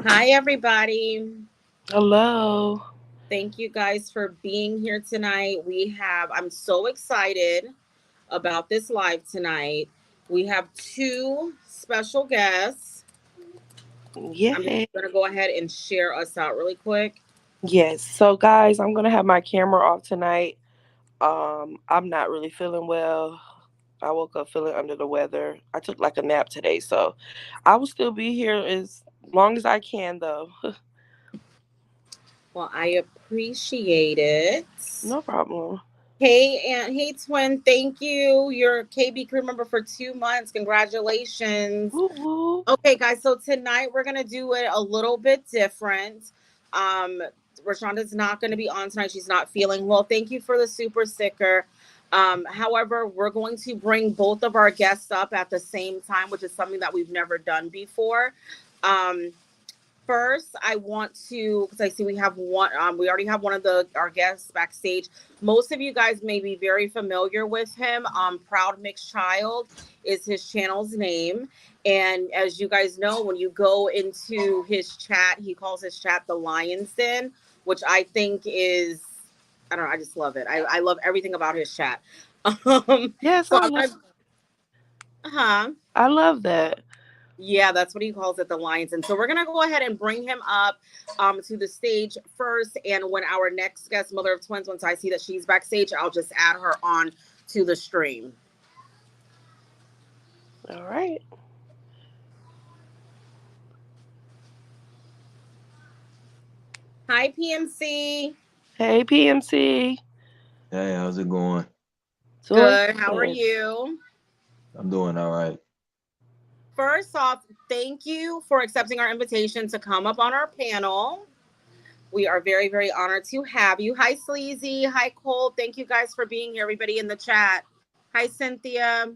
Hi, everybody. Hello. Thank you guys for being here tonight. I'm so excited about this live tonight. We have two special guests. I'm just Yeah. going to go ahead and share us out really quick. Yes. So guys, I'm gonna have my camera off tonight. I'm not really feeling well. I woke up feeling under the weather. I took like a nap today, so I will still be here as long as I can though. Well, I appreciate it. No problem. Hey, Aunt. Hey, twin. Thank you. You're KB crew member for 2 months. Congratulations. Woo woo. Okay, guys. So tonight we're gonna do it a little bit different. Um, Rashonda's not gonna be on tonight. She's not feeling well. Thank you for the super sticker. However, we're going to bring both of our guests up at the same time, which is something that we've never done before. Um, First, I want to because I see we have one. We already have one of the our guests backstage. Most of you guys may be very familiar with him. Proud Mixed Child is his channel's name, and as you guys know, when you go into his chat, he calls his chat the Lion's Den, which I think is I don't know. I just love it. I love everything about his chat. Yes, So I'm gonna, huh? I love that. Yeah, that's what he calls it, the Lions. And so we're gonna go ahead and bring him up to the stage first. And when our next guest, Mother of Twins, once I see that she's backstage, I'll just add her on to the stream. All right. Hi, PMC. Hey PMC. Hey, how's it going? Doing Good. How are good. you? I'm doing all right. First off, thank you for accepting our invitation to come up on our panel. We are very, very honored to have you. Hi, Sleazy. Hi, Cole. Thank you guys for being here, everybody in the chat. Hi, Cynthia.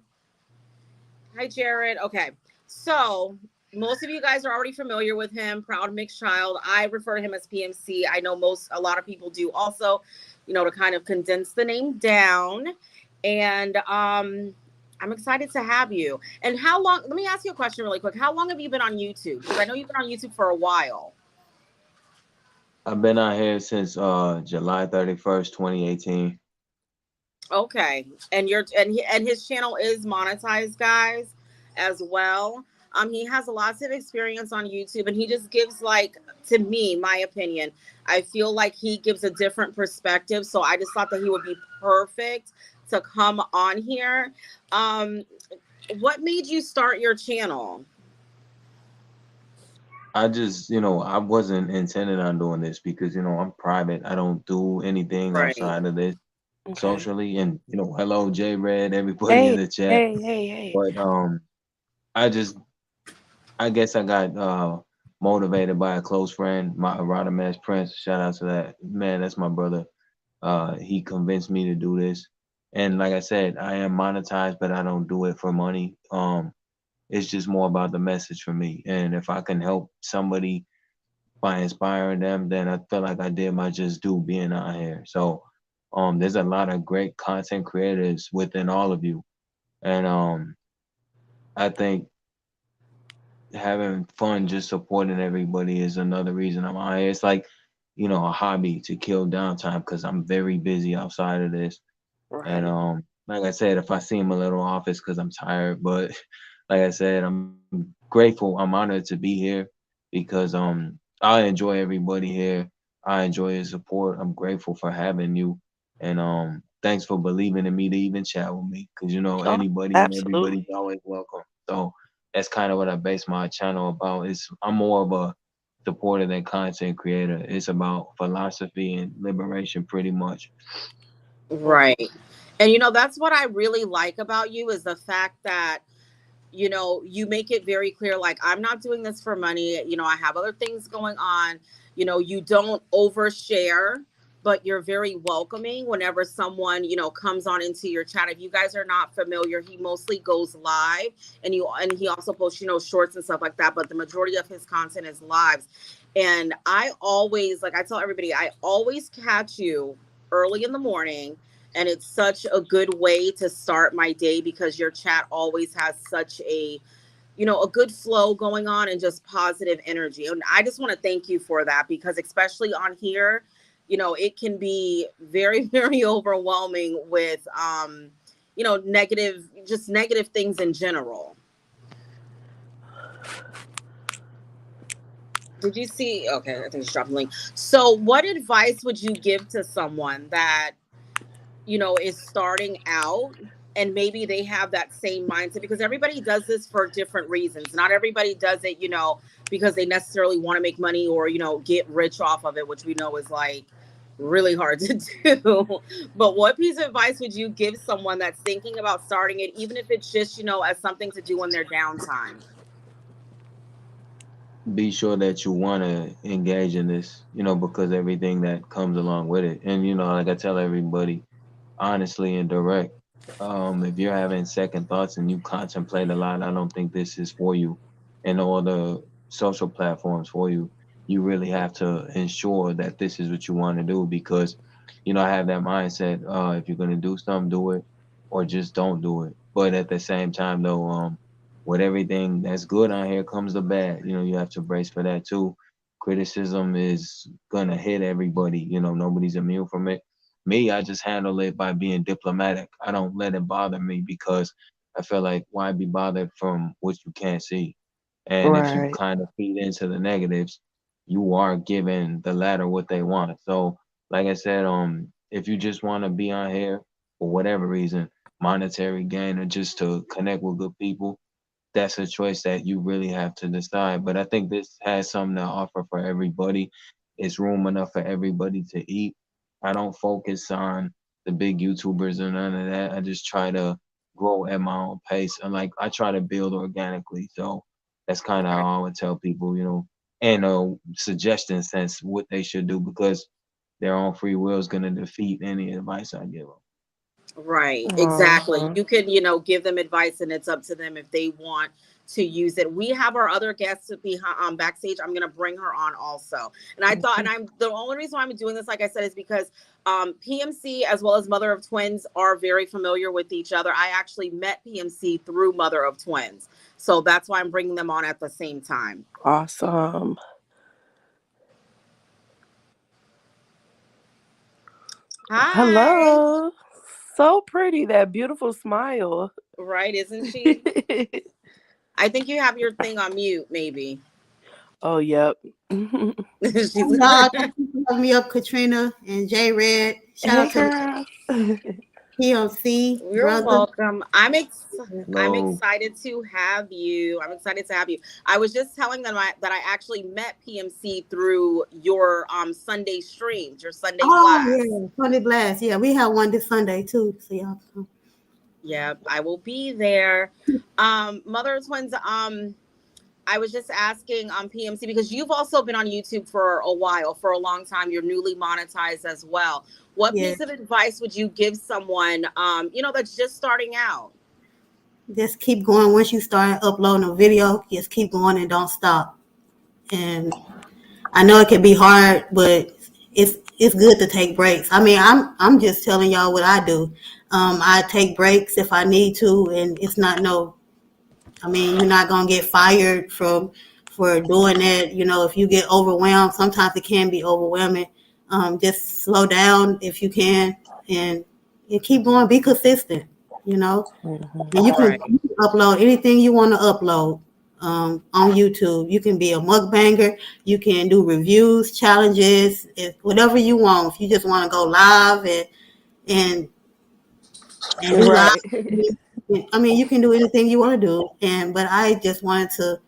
Hi, Jared. Okay. So, most of you guys are already familiar with him, Proud Mixed Child. I refer to him as PMC. I know a lot of people do also, to kind of condense the name down. And I'm excited to have you. And how long, let me ask you a question really quick. How long have you been on YouTube? Because I know you've been on YouTube for a while. I've been out here since July 31st, 2018. Okay, and his channel is monetized, guys, as well. He has lots of experience on YouTube, and he just gives like to me, my opinion. I feel like he gives a different perspective, so I just thought that he would be perfect to come on here. Um, what made you start your channel? I just, I wasn't intending on doing this because, I'm private. I don't do anything Right. outside of this Okay. socially. And, hello, J Red, everybody in Hey, the chat. hey, hey, hey. But I just, I guess I got motivated by a close friend, my Radames Prince. Shout out to that man. That's my brother. He convinced me to do this. And like I said, I am monetized, but I don't do it for money. It's just more about the message for me. And if I can help somebody by inspiring them, then I feel like I did my just due being out here. So there's a lot of great content creators within all of you. And I think having fun just supporting everybody is another reason I'm out here. It's like, a hobby to kill downtime because I'm very busy outside of this. And Right. like I said, if I seem a little off, it's because I'm tired. But like I said, I'm grateful. I'm honored to be here because I enjoy everybody here. I enjoy your support. I'm grateful for having you, and thanks for believing in me to even chat with me. Because Oh, anybody and absolutely. everybody's always welcome. So that's kind of what I base my channel about. I'm more of a supporter than content creator. It's about philosophy and liberation, pretty much. Right. And that's what I really like about you is the fact that you make it very clear like I'm not doing this for money. I have other things going on. You don't overshare, but you're very welcoming whenever someone comes on into your chat. If you guys are not familiar, he mostly goes live, and he also posts shorts and stuff like that, but the majority of his content is lives. And I always, like I tell everybody, I always catch you early in the morning, and it's such a good way to start my day because your chat always has such a a good flow going on and just positive energy. And I just want to thank you for that, because especially on here, it can be very, very overwhelming with, negative things in general. Did you see? Okay, I think she dropped the link. So, what advice would you give to someone that, is starting out, and maybe they have that same mindset? Because everybody does this for different reasons. Not everybody does it, because they necessarily want to make money or, get rich off of it, which we know is like really hard to do. But what piece of advice would you give someone that's thinking about starting it, even if it's just, as something to do in their downtime? Be sure that you want to engage in this, because everything that comes along with it. And, like I tell everybody, honestly and direct, if you're having second thoughts and you contemplate a lot, I don't think this is for you. And all the social platforms for you, you really have to ensure that this is what you want to do, because, I have that mindset. If you're going to do something, do it, or just don't do it. But at the same time, though, with everything that's good on here comes the bad. You have to brace for that too. Criticism is gonna hit everybody. Nobody's immune from it. Me, I just handle it by being diplomatic. I don't let it bother me, because I feel like, why be bothered from what you can't see? And if you Right. kind of feed into the negatives, you are giving the latter what they want. So, like I said, if you just want to be on here for whatever reason, monetary gain or just to connect with good people, that's a choice that you really have to decide. But I think this has something to offer for everybody. It's room enough for everybody to eat. I don't focus on the big YouTubers or none of that. I just try to grow at my own pace. And like, I try to build organically. So that's kind of how I would tell people, and suggestion sense what they should do, because their own free will is going to defeat any advice I give them. Right, exactly. Uh-huh. You could, give them advice, and it's up to them if they want to use it. We have our other guests to be backstage. I'm gonna bring her on also. And I thought, and Okay. I'm the only reason why I'm doing this, like I said, is because PMC as well as Mother of Twins are very familiar with each other. I actually met PMC through Mother of Twins, so that's why I'm bringing them on at the same time. Awesome. Hi, Hello. So pretty, that beautiful smile. right? Isn't she? I think you have your thing on mute, maybe. Oh, yep. She's. Y'all, thank you for having me up, Katrina and J Red. Shout Hey, out to the girl. POC You're brother. welcome. I'm Hello. excited to have you. I'm excited to have you. I was just telling them that I actually met PMC through your Sunday streams, your Sunday Oh class. yeah, Sunday Blast. Yeah, we have one this Sunday too. So y'all come. Yeah, I will be there. Mother of Twins, I was just asking PMC, because you've also been on YouTube for a while, for a long time. You're newly monetized as well. What Yeah, piece of advice would you give someone that's just starting out? just keep going. Once you start uploading a video, just keep going and don't stop. And I know it can be hard, but it's good to take breaks. I mean, I'm just telling y'all what I do. I take breaks if I need to, and it's not no. I mean, you're not gonna get fired for doing that. If you get overwhelmed, sometimes it can be overwhelming. Just slow down if you can, and you keep going. Be consistent. You know, Mhm. and Right. you can upload anything you want to upload on YouTube. You can be a mukbanger. You can do reviews, challenges, whatever you want. If you just want to go live and do live. Right. I mean, you can do anything you want to do. But I just wanted to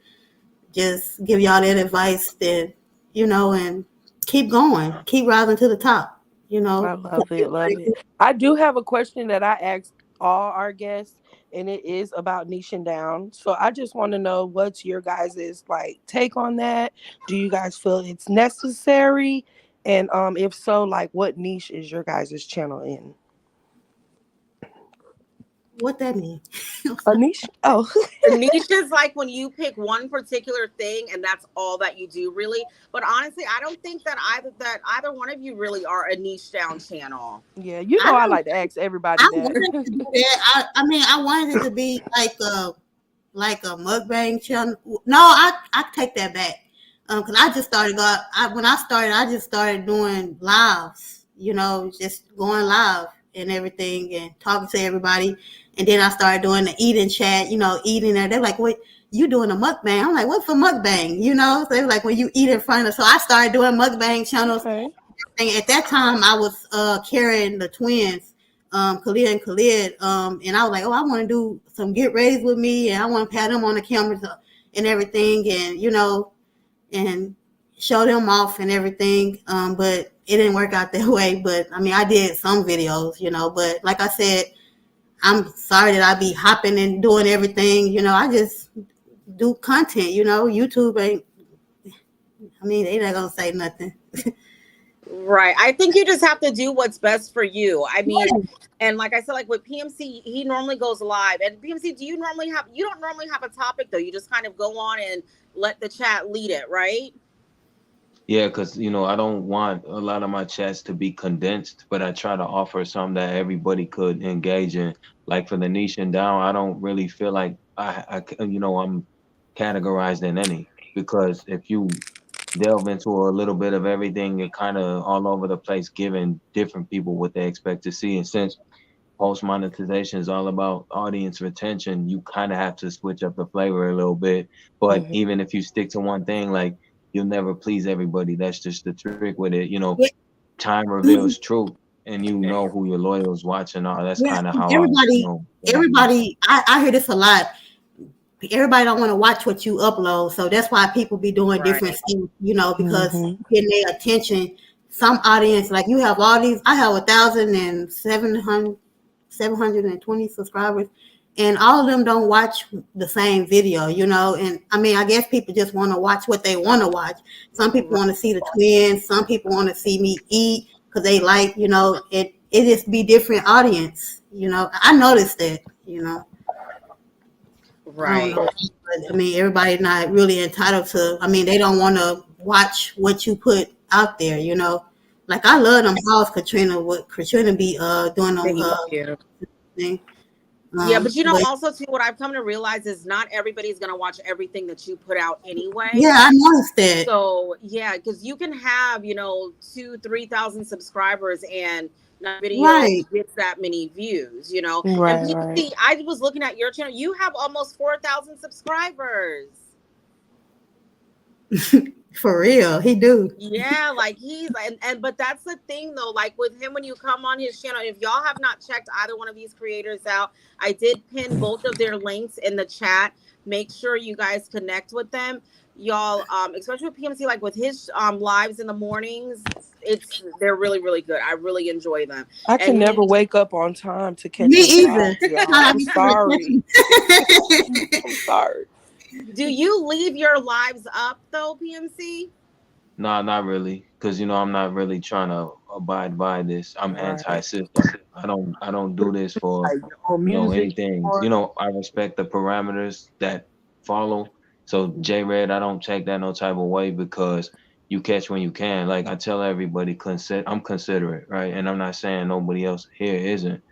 just give y'all that advice that, and keep going, keep rising to the top, I love it. Love it. I do have a question that I asked all our guests, and it is about niching down. So I just want to know, what's your guys' like take on that? Do you guys feel it's necessary? And if so, like, what niche is your guys' channel in? What that mean? A niche? Oh, A niche is like when you pick one particular thing and that's all that you do, really. But honestly, I don't think that either one of you really are a niche down channel. yeah. I I don't. like to ask everybody I that. wanted to do that. I mean, I wanted it to be like like a mukbang channel. No, I take that back. Cause I just started when I started, I just started doing lives, just going live and everything and talking to everybody. And then I started doing the eating chat, eating there. They're like, wait, you doing a mukbang? I'm like, what's a mukbang? So they're like, when you eat in front of, so I started doing mukbang channels. Okay. And at that time I was carrying the twins, Khalid and Khalid, and I was like, oh, I want to do some get raised with me, and I want to pat them on the cameras and everything, and and show them off and everything. But it didn't work out that way. But I mean, I did some videos, but like I said, I'm sorry that I be hopping and doing everything. I just do content. YouTube ain't. I mean, they not gonna say nothing. Right. I think you just have to do what's best for you. I mean, and like I said, like with PMC, he normally goes live. And PMC, you don't normally have a topic though. You just kind of go on and let the chat lead it, right? Yeah, because I don't want a lot of my chats to be condensed, but I try to offer some that everybody could engage in. Like for the niche and down, I don't really feel like I'm categorized in any, because if you delve into a little bit of everything, you're kind of all over the place, giving different people what they expect to see. And since post monetization is all about audience retention, you kind of have to switch up the flavor a little bit. But even if you stick to one thing, like, you'll never please everybody. That's just the trick with it. Time reveals truth, and you know who your loyals watching are. That's kind of how everybody. I hear this a lot. Everybody don't want to watch what you upload, so that's why people be doing different things, because getting their attention. Some audience, like you have all these. I have 1,720 subscribers, and all of them don't watch the same video, And I mean, I guess people just want to watch what they want to watch. Some people want to see the twins. Some people want to see me eat because they like, it just be different audience. I noticed that, Right. I don't know. But, I mean, everybody not really entitled to. I mean, they don't want to watch what you put out there. Like I love them hauls, Katrina. What Katrina be doing on her thing. Yeah, but also too, what I've come to realize is not everybody's gonna watch everything that you put out anyway. Yeah, I noticed that. So yeah, because you can have 2,000-3,000 subscribers and not video gets that many views. Right, and right. see, I was looking at your channel. You have almost 4,000 subscribers. For real, he do. Yeah, like but that's the thing though, like with him, when you come on his channel, if y'all have not checked either one of these creators out, I did pin both of their links in the chat. Make sure you guys connect with them, y'all, especially with PMC, like with his lives in the mornings. They're really, really good. I really enjoy them. I can never wake up on time to catch me either. I'm sorry. I'm sorry. Do you leave your lives up though, PMC? No, not really, because I'm not really trying to abide by this. I'm anti-system. I don't do this for anything. I respect the parameters that follow. So J-Red, I don't take that no type of way, because you catch when you can. Like I tell everybody, I'm considerate, right? And I'm not saying nobody else here isn't,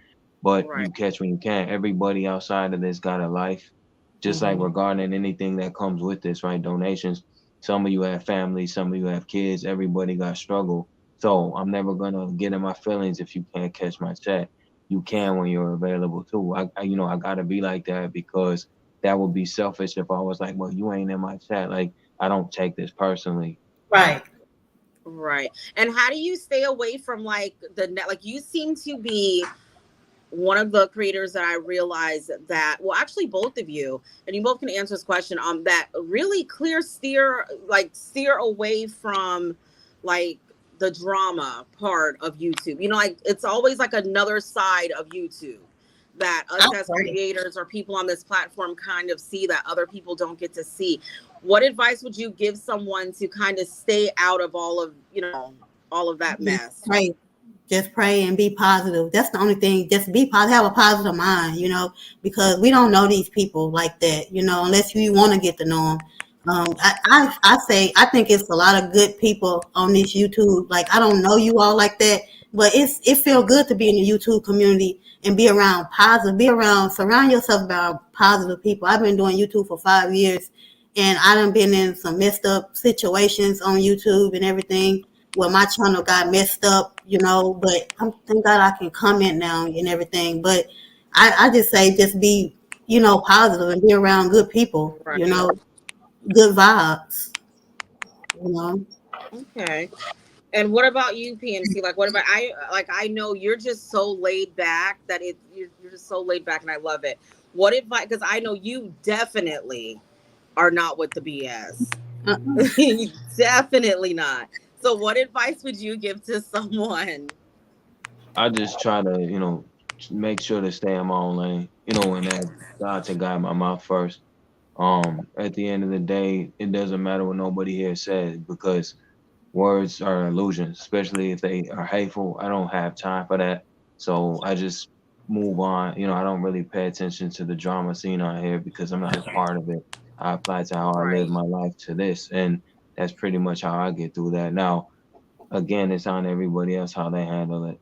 but you catch when you can. Everybody outside of this got a life. Just like regarding anything that comes with this, right? Donations. Some of you have families, some of you have kids. Everybody got struggle. So I'm never gonna get in my feelings if you can't catch my chat. You can when you're available too. I gotta be like that, because that would be selfish if I was like, well, you ain't in my chat. Like, I don't take this personally. Right. And how do you stay away from like the net? Like, you seem to be one of the creators that I realized that, well, actually both of you, and you both can answer this question, that really steer away from like the drama part of YouTube. Like it's always like another side of YouTube that us as creators or people on this platform kind of see that other people don't get to see. What advice would you give someone to kind of stay out of all of that mess? Right. Just pray and be positive. That's the only thing. Just be positive. Have a positive mind, because we don't know these people like that, unless you want to get to know them. I think it's a lot of good people on this YouTube. Like, I don't know you all like that, But it feel good to be in the YouTube community and be around positive, surround yourself about positive people. I've been doing YouTube for 5 years, and I done been in some messed up situations on YouTube and everything where my channel got messed up, but thank God I can comment now and everything. But I just say just be, positive and be around good people, Right. good vibes, you know. Okay. And what about you, PMC? Like, what about I know you're just so laid back that you're just so laid back, and I love it. What advice? Because I know you definitely are not with the BS. Uh-uh. Definitely not. So, what advice would you give to someone? I just try to, make sure to stay in my own lane, and ask God to guide my mouth first. At the end of the day, it doesn't matter what nobody here says because words are illusions, especially if they are hateful. I don't have time for that. So I just move on. I don't really pay attention to the drama scene out here because I'm not a part of it. I apply to how I live Right. my life to this. And that's pretty much how I get through that. Now, again, it's on everybody else how they handle it.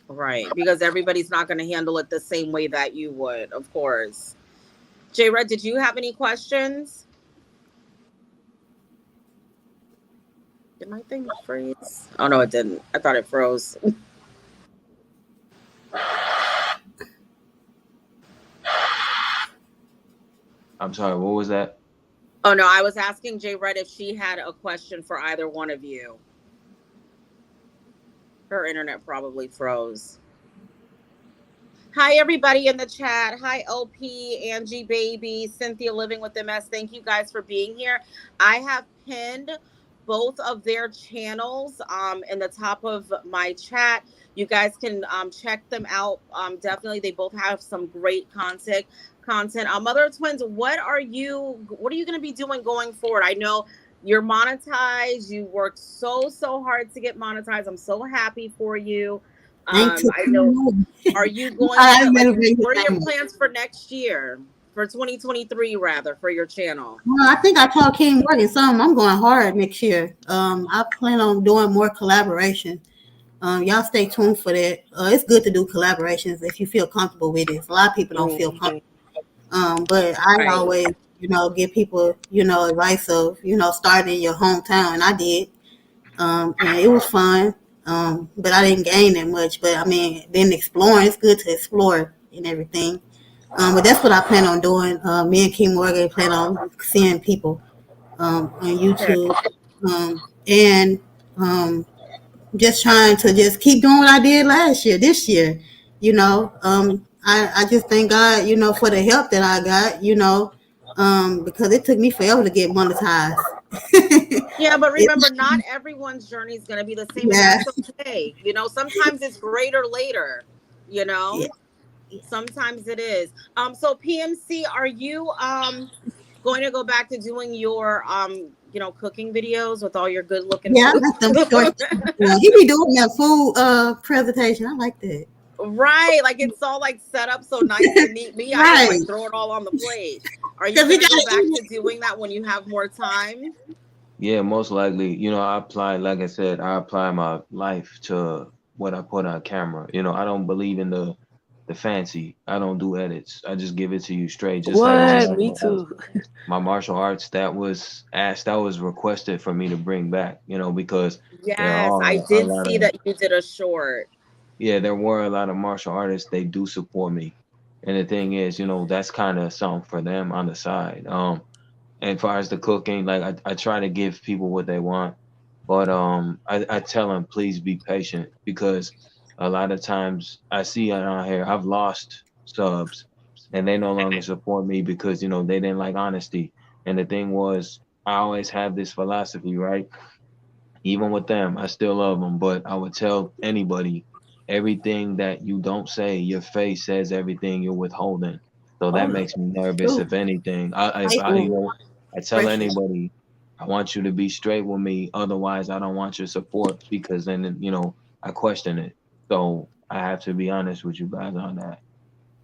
Right. Because everybody's not going to handle it the same way that you would, of course. J Red, did you have any questions? Did my thing freeze? Oh, no, it didn't. I thought it froze. I'm sorry, what was that? Oh, no, I was asking J Red if she had a question for either one of you. Her internet probably froze. Hi, everybody in the chat. Hi, LP, Angie Baby, Cynthia Living with MS. Thank you guys for being here. I have pinned both of their channels in the top of my chat. You guys can check them out. Definitely, they both have some great content. Mother of Twins, what are you going to be doing going forward? I know you're monetized. You worked so hard to get monetized. I'm so happy for you. Thank I know. you. Are you going I to better like? bring What are your it down. plans for next year, for 2023 rather, for your channel? Well, I think I told King Morgan something. I'm going hard next year. I plan on doing more collaboration. Y'all stay tuned for that. It's good to do collaborations if you feel comfortable with it. A lot of people don't feel Mhm. comfortable. But I Right. always, give people, advice of, starting in your hometown, and I did. And it was fun. But I didn't gain that much. But I mean, then exploring, it's good to explore and everything. But that's what I plan on doing. Me and King Morgan plan on seeing people on Okay. YouTube, and just trying to just keep doing what I did last year, this year. I just thank God, for the help that I got, because it took me forever to get monetized. Yeah, but it, remember, not everyone's journey is going to be the same, and yeah, that's okay. Sometimes it's greater later. You yeah, know, sometimes it is. So PMC, are you going to go back to doing your cooking videos with all your good looking yeah. I food? like them short. He be doing that food presentation. I like that. Right, like it's all like set up so nice and neat. Me, I just Right, like throw it all on the plate. Are you because we gonna got go to back eat to doing that when you have more time? Yeah, most likely. I apply, like I said, I apply my life to what I put on camera. I don't believe in the fancy. I don't do edits. I just give it to you straight, just like my What? Me martial arts. too. My martial arts that was asked, that was requested for me to bring back, because there Yes, I are a did lot see of that you did a short. yeah, there were a lot of martial artists. They do support me. And the thing is, that's kind of something for them on the side. And as far as the cooking, like I try to give people what they want, but I tell them please be patient because a lot of times I see it on here. I've lost subs, and they no longer support me because they didn't like honesty. And the thing was, I always have this philosophy, right? Even with them, I still love them, but I would tell anybody everything that you don't say, your face says everything you're withholding. So oh that no, makes me nervous. true. If anything, if I I, I tell pressure. anybody, I want you to be straight with me. Otherwise, I don't want your support because then, I question it. So I have to be honest with you guys on that.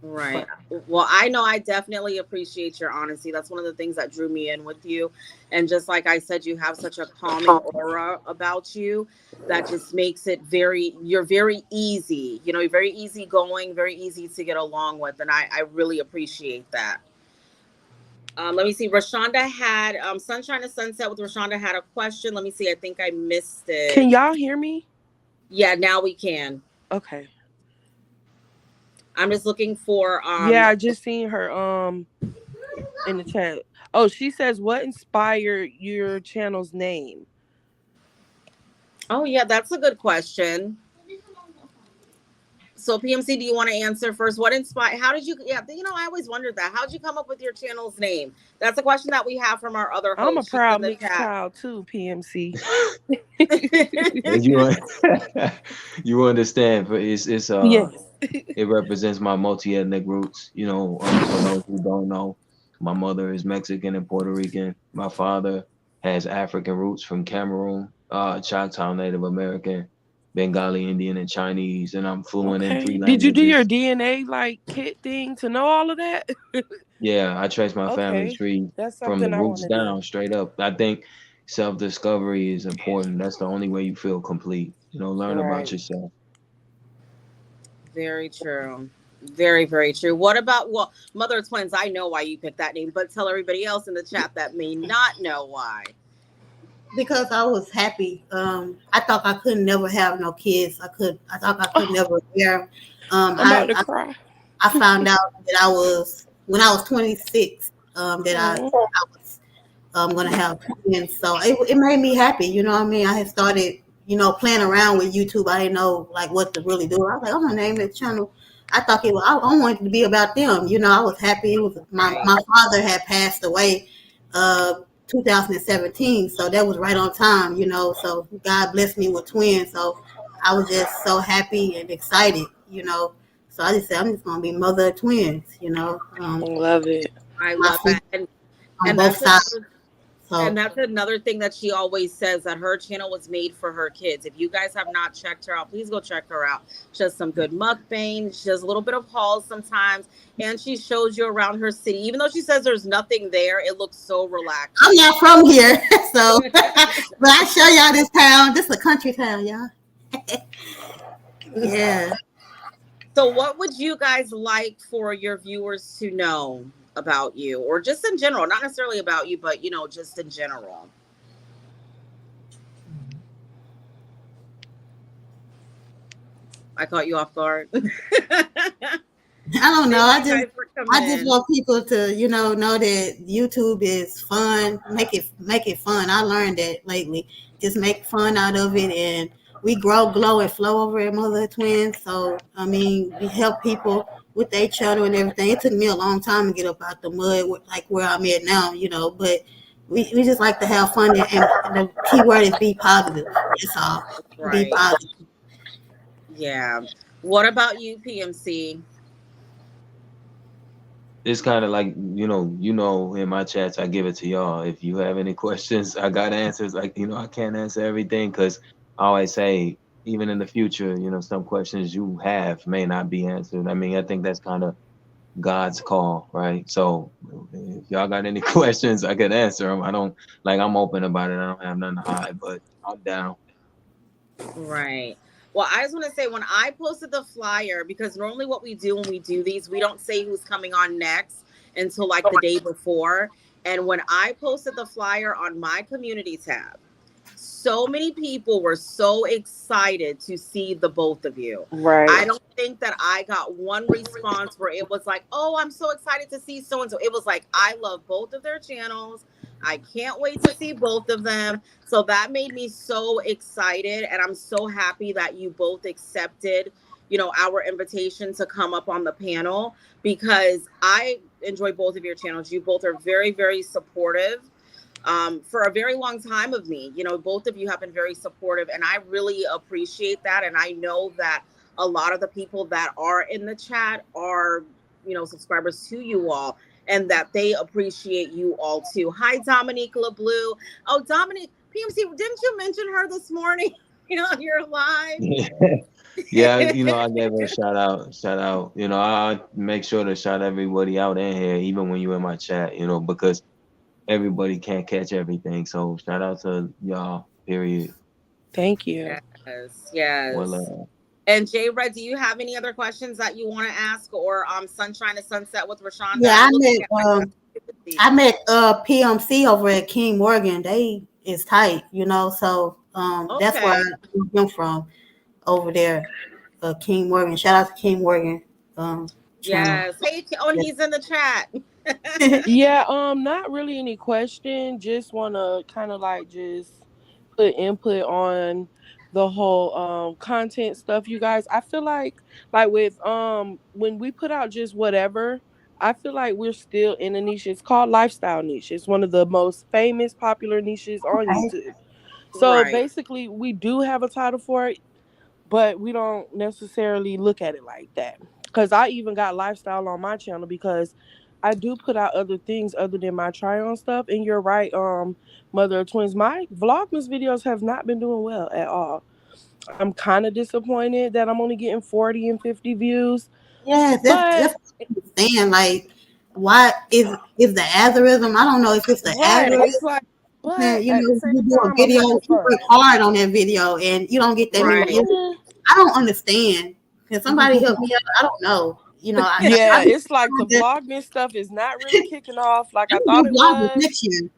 Right. But Well, I know I definitely appreciate your honesty. That's one of the things that drew me in with you. And just like I said, you have such a calming aura about you that just makes it you're very easy. You know, you're very easygoing, very easy to get along with. And I really appreciate that. Let me see. Rashonda had Sunshine and Sunset with Rashonda had a question. Let me see. I think I missed can it. y'all hear me? Yeah, now we can. Okay. I'm just looking for Yeah, I just seen her in the chat. Oh, she says, what inspired your channel's name? oh yeah, that's a good question. So PMC, do you want to answer first? What inspired? How did you? Yeah, you know, I always wondered that. How did you come up with your channel's name? That's a question that we have from our other I'm a host. She's proud in the mixed chat. child too, PMC. You you understand? But Yes. it represents my multi-ethnic roots. You know, for those who don't know, my mother is Mexican and Puerto Rican. My father has African roots from Cameroon, Choctaw Native American, Bengali Indian, and Chinese, and I'm fluent in three Okay. Did you do your languages. DNA like kit thing to know all of that? Yeah, I trace my family Okay. tree That's from the something I want roots to do. down, straight up. I think self-discovery is important. That's the only way you feel complete. You know, learn about Right. yourself. Very true. Very, very true. What about, well, Mother of Twins? I know why you picked that name, but tell everybody else in the chat that may not know why. Because I was happy. I thought I could never have no kids. I thought I could Oh, never bear. I'm about to cry. I found out that I was when I was 26. That Oh, I was gonna have twins. So it made me happy. You know what I mean? I had started, playing around with YouTube. I didn't know like what to really do. I was like, I'm gonna name this channel. I thought it was, I wanted it to be about them. You know, I was happy. It was Right. my father had passed away, 2017. So that was right on time. You know, so God blessed me with twins. So I was just so happy and excited. You know, so I just said I'm just gonna be mother of twins. You know, I love it. I my love feet that. And on and both that's sides. another and So that's another thing that she always says, that her channel was made for her kids. If you guys have not checked her out, please go check her out. She does some good mukbang. She does a little bit of hauls sometimes, and she shows you around her city. Even though she says there's nothing there, it looks so I'm relaxing. not from here, so but I show y'all this town. This is a country town, y'all. Yeah. So, what would you guys like for your viewers to know about you, or just in general? Not necessarily about you, but just in general. I caught you off guard. I don't know. Thank you guys for coming I just in. want people to, know that YouTube is fun. Make it fun. I learned that lately. Just make fun out of it, and we grow, glow, and flow over at Mother of Twins. So I mean, we help people with their children and everything. It took me a long time to get up out the mud, like where I'm at now, but we just like to have fun, and the key word is be positive. That's all. Be Right. positive. Yeah. What about you, PMC? It's kind of like, in my chats, I give it to y'all. If you have any questions, I got answers. Like, I can't answer everything because I always say, even in the future, some questions you have may not be answered. I mean, I think that's kind of God's call, right? So if y'all got any questions, I could answer them. I don't, like, I'm open about it. I don't have nothing to hide, but I'm down. Right. Well, I just want to say, when I posted the flyer, because normally what we do when we do these, we don't say who's coming on next until like the day before. And when I posted the flyer on my community tab, so many people were so excited to see the both of you. Right. I don't think that I got one response where it was like, oh, I'm so excited to see so and so. It was like, I love both of their channels. I can't wait to see both of them. So that made me so excited. And I'm so happy that you both accepted, our invitation to come up on the panel, because I enjoy both of your channels. You both are very, very supportive. For a very long time of me. Both of you have been very supportive, and I really appreciate that. And I know that a lot of the people that are in the chat are, subscribers to you all, and that they appreciate you all too. Hi, Dominique LeBlue. Oh, Dominique, PMC, didn't you mention her this morning on your live? Yeah, I gave her a shout out, shout out. I make sure to shout everybody out in here, even when you in my chat, because everybody can't catch everything. So shout out to y'all, period. Thank you. Yes, yes. Well, And Jay Red, do you have any other questions that you want to ask, or Sunshine to Sunset with Rashonda? Yeah, I'm looking at my to see. I met PMC over at King Morgan. They is tight, so that's where I Okay. got them from over there. King Morgan. Shout out to King Morgan channel. Yes. Hey, oh, and he's in the chat. Yeah, not really any question. Just wanna kind of like just put input on the whole content stuff, you guys. I feel like with when we put out just whatever, I feel like we're still in a niche. It's called lifestyle niche. It's one of the most famous popular niches on Okay. YouTube. So Right. basically we do have a title for it, but we don't necessarily look at it like that. Because I even got lifestyle on my channel because I do put out other things other than my try on stuff. And you're right, mother of twins, my vlogmas videos have not been doing well at all. I'm kind of disappointed that I'm only getting 40 and 50 views, Yes, that's but what I'm saying. Like, why is the algorithm? I don't know if it's the right, it's algorithm. like, but And, at the you same do a time I'm video, having you work fun. hard on that video, and you don't get that many Right. views. I don't understand. Can somebody help me out? I don't know. Yeah, I it's like the vlogmas stuff is not really kicking off like I I'm gonna thought do it vloggers was. next year.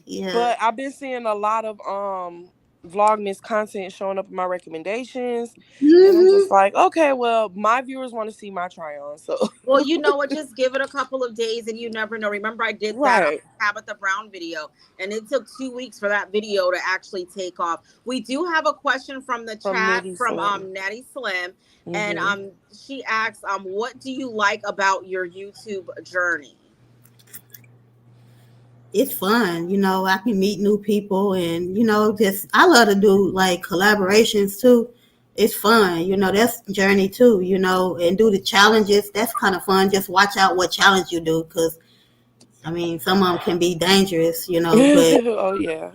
Yeah. But I've been seeing a lot of vlogmas content showing up in my recommendations. And I'm Hmm. just like, okay, well, my viewers want to see my try on. So Well, you know what? Just give it a couple of days, and you never know. Remember, I did that right. Tabitha Brown video, and it took 2 weeks for that video to actually take off. We do have a question from the From chat Nitty from Slim. Natty Slim, and Hmm. she asks what do you like about your YouTube journey? It's fun, I can meet new people, and just I love to do like collaborations too. It's fun, that's journey too, and do the challenges. That's kind of fun. Just watch out what challenge you do, because I mean some of them can be dangerous, but Oh yeah.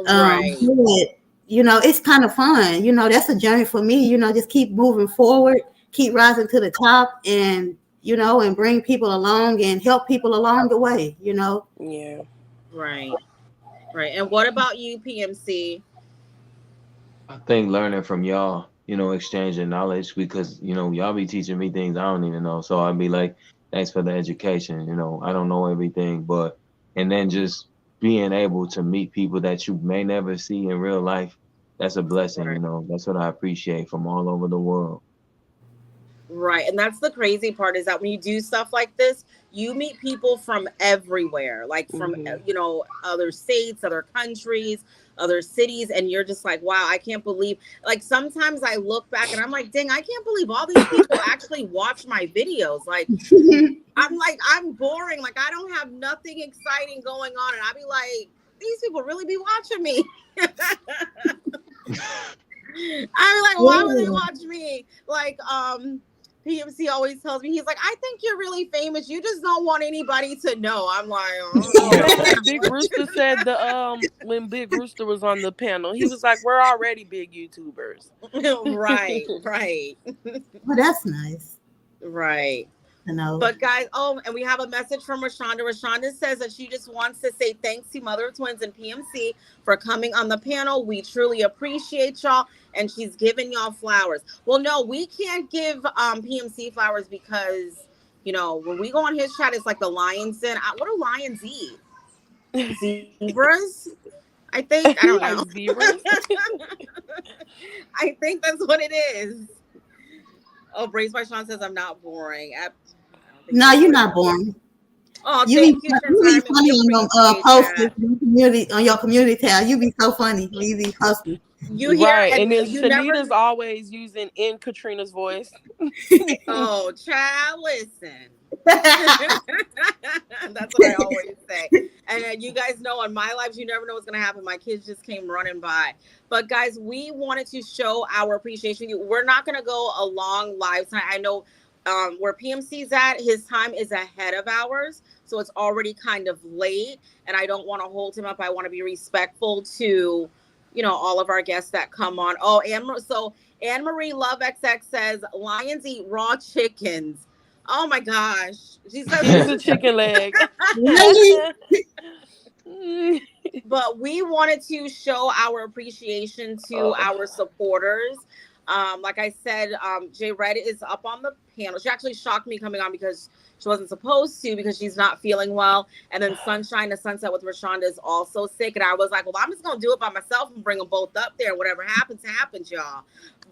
Right. but, it's kind of fun. That's a journey for me. Just keep moving forward, keep rising to the top, and and bring people along and help people along the way. Yeah. Right. Right. And what about you, PMC? I think learning from y'all, exchanging knowledge because, y'all be teaching me things I don't even know. So I'd be like, thanks for the education. I don't know everything, and then just being able to meet people that you may never see in real life, that's a blessing. Right. That's what I appreciate from all over the world. Right. And that's the crazy part is that when you do stuff like this, you meet people from everywhere, like from, Hmm. Other states, other countries, other cities. And you're just like, wow, I can't believe, like, sometimes I look back and I'm like, dang, I can't believe all these people actually watch my videos. Like, I'm like, I'm boring. Like, I don't have nothing exciting going on. And I be like, these people really be watching me. I be like, why would they Yeah. watch me? Like, PMC always tells me, he's like, I think you're really famous. You just don't want anybody to know. I'm like, oh. Man, Big Rooster said the when Big Rooster was on the panel, he was like, we're already big YouTubers. Right, right, Well, that's nice right. to know. But guys, and we have a message from Rashonda. Rashonda says that she just wants to say thanks to Mother of Twins and PMC for coming on the panel. We truly appreciate y'all, and she's giving y'all flowers. Well, no, we can't give PMC flowers because when we go on his chat, it's like the lions den. What do lions eat? Zebras? I think. I He don't know. likes zebras. I think that's what it is. Oh, Brace by Sean says I'm not boring. I don't think No, you're you're boring. not boring. Oh, You be thank you, you be Shantaram. funny We on them appreciate posts that. on your community tab. You be so funny when you be posting. You hear, Right. and And then you never. Shanita's always using in Katrina's voice. Oh, child, listen. That's what I always say. And you guys know on my lives, you never know what's going to happen. My kids just came running by. But guys, we wanted to show our appreciation. We're not going to go a long live tonight. I know where PMC's at, his time is ahead of ours. So it's already kind of late. And I don't want to hold him up. I want to be respectful to all of our guests that come on. Oh, so Anne Marie Love XX says lions eat raw chickens. Oh my gosh. She says Here's a chicken leg. Really? but we wanted to show our appreciation to our supporters. Like I said, Jay Red is up on the panel. She actually shocked me coming on because she wasn't supposed to, because she's not feeling well. And then Sunshine to Sunset with Rashonda is also sick. And I was like, well, I'm just going to do it by myself and bring them both up there. Whatever happens, happens, y'all.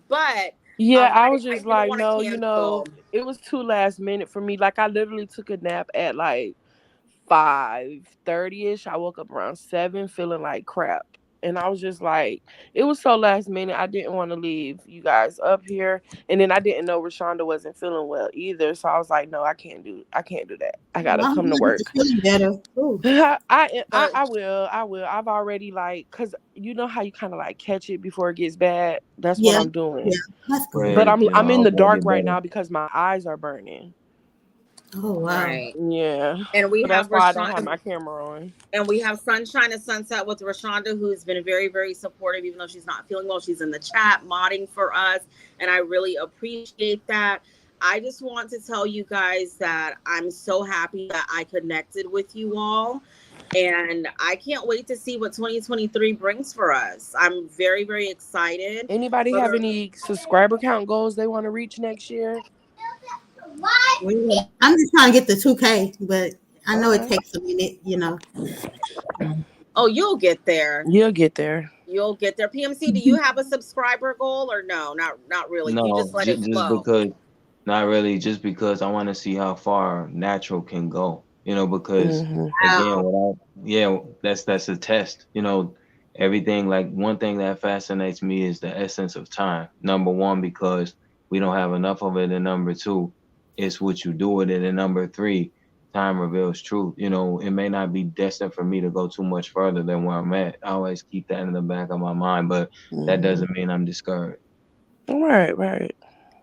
But yeah, I was just didn't like, wanna no, cancel. it was too last minute for me. Like, I literally took a nap at like 5:30ish. I woke up around 7 feeling like crap. And I was just like, it was so last minute. I didn't want to leave you guys up here. And then I didn't know Rashonda wasn't feeling well either. So I was like, no, I can't do that. I gotta I'm come to glad that work. you're feeling better. Ooh. I will. I've already, like, cause you know how you kind of like catch it before it gets bad. That's what Yeah, I'm doing. yeah, that's good. But Great. Yeah, I'm I in hope the I dark get right better. now because my eyes are burning. Oh wow. Right. Yeah. And we So that's have why I don't have Rashonda. my camera on. And we have Sunshine and Sunset with Rashonda, who's been very, very supportive, even though she's not feeling well. She's in the chat modding for us, and I really appreciate that. I just want to tell you guys that I'm so happy that I connected with you all, and I can't wait to see what 2023 brings for us. I'm very, very excited. Anybody have any subscriber count goals they want to reach next year? I'm just trying to get the 2K, but I know it Okay. takes a minute, Oh, you'll get there. You'll get there. You'll get there. PMC, do you have a subscriber goal or no? Not really. You just No, let it just flow. because, not really, just because I want to see how far natural can go. Because Hmm. again, that's a test. Everything, like, one thing that fascinates me is the essence of time. Number one, because we don't have enough of it, and number two, it's what you do with it, and number three, time reveals truth. It may not be destined for me to go too much further than where I'm at. I always keep that in the back of my mind, but that doesn't mean I'm discouraged. Right.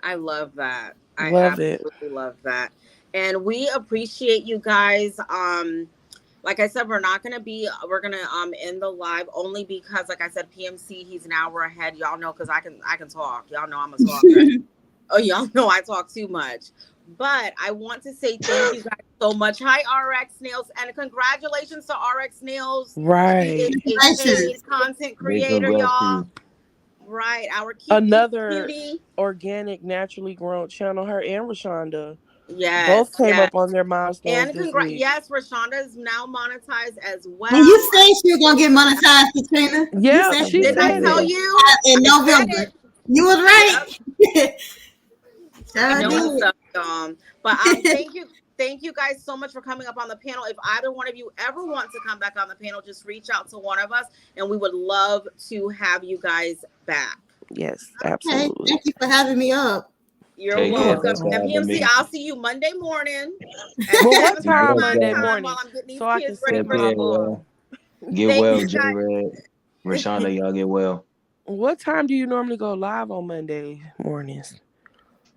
I love that. I Love it. absolutely love that. And we appreciate you guys. Like I said, we're gonna end the live only because, like I said, PMC, he's an hour ahead. Y'all know, because I can talk. Y'all know I'm a talker. Oh, y'all know I talk too much. But I want to say thank you guys so much. Hi, RX Nails, and congratulations to RX Nails. Right. She is a paid content Big creator, congrats to y'all. you. Right, our Another cutie. organic, naturally grown channel. Her and Rashonda Yes, both came yes. up on their milestones And this week. yes, Rashonda is now monetized as well. And you said she was gonna get monetized, Katrina. Yeah, You she said Didn't I said tell it. you? in I said November. it. You was right. Yep. Sure Know did. stuff, but thank you guys so much for coming up on the panel. If either one of you ever want to come back on the panel, just reach out to one of us, and we would love to have you guys back. Yes, Okay, absolutely. thank you for having me up. You're Take care. welcome. Thanks for And having PMC, me. I'll see you Monday morning at Well, what 7:30 time Bless my Monday y'all. time morning? while I'm getting these So I can kids ready send Take for care, my school. Get Thank well, you J guys. Red. Rashonda, y'all get well. What time do you normally go live on Monday mornings?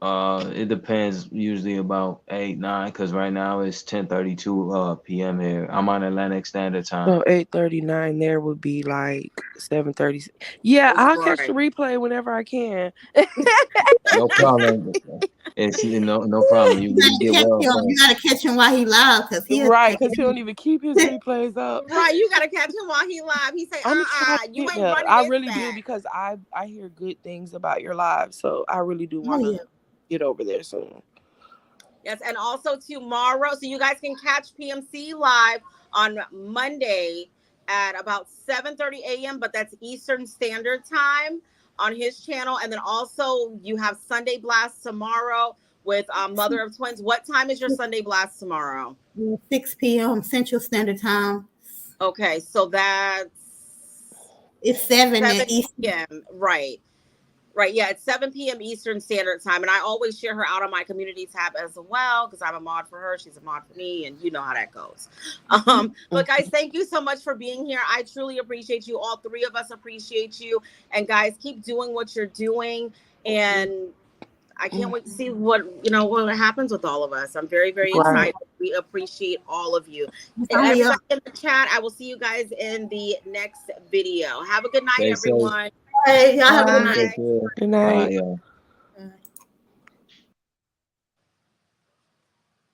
It depends. Usually about 8, 9, because right now it's 10:32 p.m. here. I'm on Atlantic Standard Time. So 8:39 there would be like 7:30. Yeah, I'll catch the Right. replay whenever I can. No problem. It's no problem. You get well You first. gotta catch him while he live, because he'll Right, take because he it. don't even keep his replays up. Right, you gotta catch him while he live. He say, I'm gonna try to you get ain't there. running I this really do, back. because I hear good things about your live, so I really do Oh want to yeah. get over there soon. Yes, and also tomorrow, so you guys can catch PMC live on Monday at about 7:30 a.m., but that's Eastern Standard Time on his channel. And then also you have Sunday Blast tomorrow with Mother of Twins. What time is your Sunday Blast tomorrow? 6 p.m. Central Standard Time. Okay, so that's It's 7 at 7 East. p.m. Right, yeah, it's 7 p.m. Eastern Standard Time. And I always share her out on my community tab as well, because I'm a mod for her. She's a mod for me, and you know how that goes. But guys, thank you so much for being here. I truly appreciate you. All three of us appreciate you. And guys, keep doing what you're doing. And I can't wait to see what happens with all of us. I'm very, very Right. excited. We appreciate all of you. And Hurry everybody up. in the chat, I will see you guys in the next video. Have a good night, Stay safe. everyone. Hey, y'all have a good Bye. night. Take care. Good Bye, night. y'all.